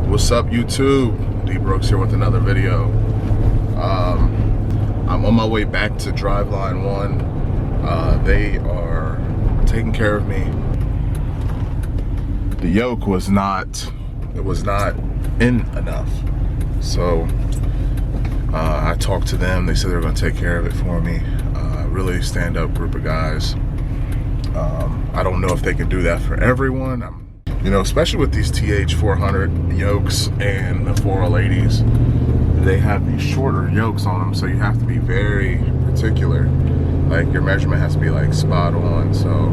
What's up, YouTube? D Brooks here with another video. I'm on my way back to Driveline 1. They are taking care of me. The yoke was not in enough. So I talked to them. They said they were going to take care of it for me. Really stand-up group of guys. I don't know if they can do that for everyone. You know, especially with these TH400 yokes and the 4L80s, they have these shorter yokes on them, so you have to be very particular. Like, your measurement has to be like spot on. So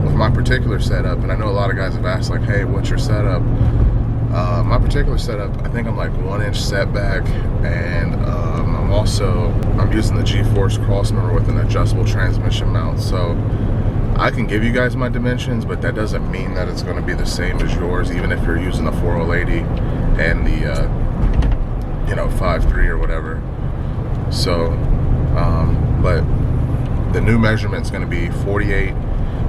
with my particular setup, and I know a lot of guys have asked like, hey, what's your setup? My particular setup, I think I'm like 1 inch setback, and I'm using the G-Force crossmember with an adjustable transmission mount. So I can give you guys my dimensions, but that doesn't mean that it's going to be the same as yours, even if you're using the 4L80 and the 5.3 or whatever. So but the new measurement's going to be 48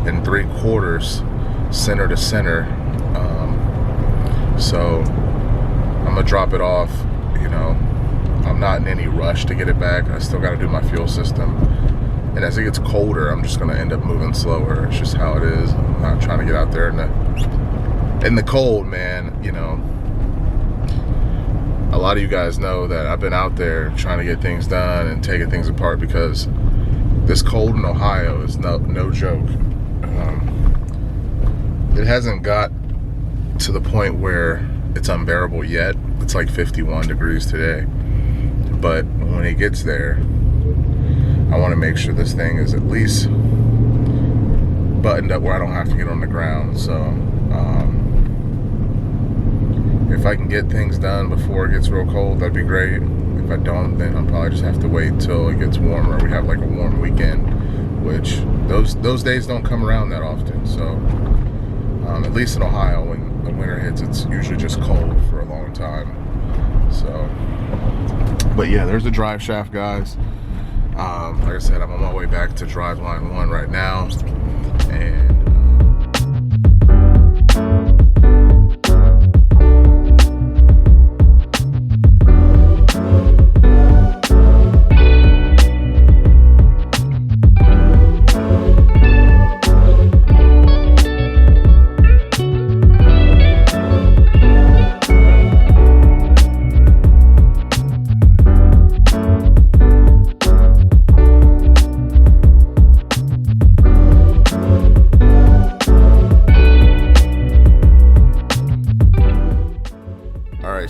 3/4 center to center. So I'm gonna drop it off. You know, I'm not in any rush to get it back. I still got to do my fuel system, and as it gets colder, I'm just gonna end up moving slower. It's just how it is. I'm not trying to get out there in the cold, man. You know, a lot of you guys know that I've been out there trying to get things done and taking things apart, because this cold in Ohio is no joke. It hasn't got to the point where it's unbearable yet. It's like 51 degrees today, but when it gets there, I want to make sure this thing is at least buttoned up where I don't have to get on the ground. So if I can get things done before it gets real cold, that'd be great. If I don't, then I'll probably just have to wait till it gets warmer. We have like a warm weekend, which those days don't come around that often. So at least in Ohio, when the winter hits, it's usually just cold for a long time. So, but yeah, there's the drive shaft, guys. Like I said, I'm on my way back to Driveline 1 right now, and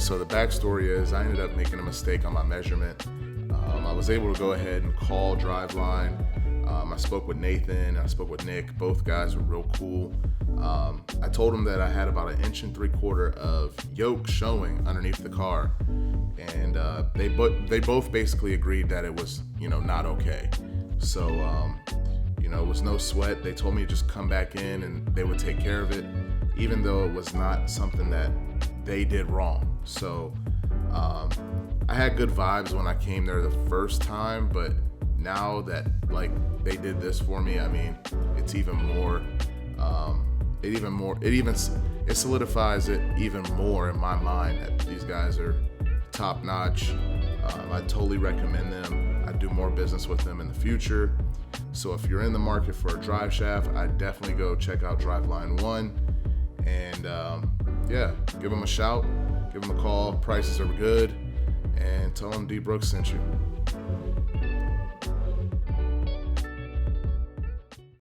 so the backstory is I ended up making a mistake on my measurement. I was able to go ahead and call Driveline. I spoke with Nathan, I spoke with Nick. Both guys were real cool. I told them that I had about 1 3/4 inches of yoke showing underneath the car, and they both basically agreed that it was, not okay. So it was no sweat. They told me to just come back in and they would take care of it, even though it was not something that they did wrong. So I had good vibes when I came there the first time, but now that they did this for me, I mean, it's even more. It solidifies it even more in my mind that these guys are top notch. I totally recommend them. I do more business with them in the future. So if you're in the market for a drive shaft, I'd definitely go check out Driveline 1, and yeah, give them a shout, give them a call. Prices are good, and tell them D Brooks sent you.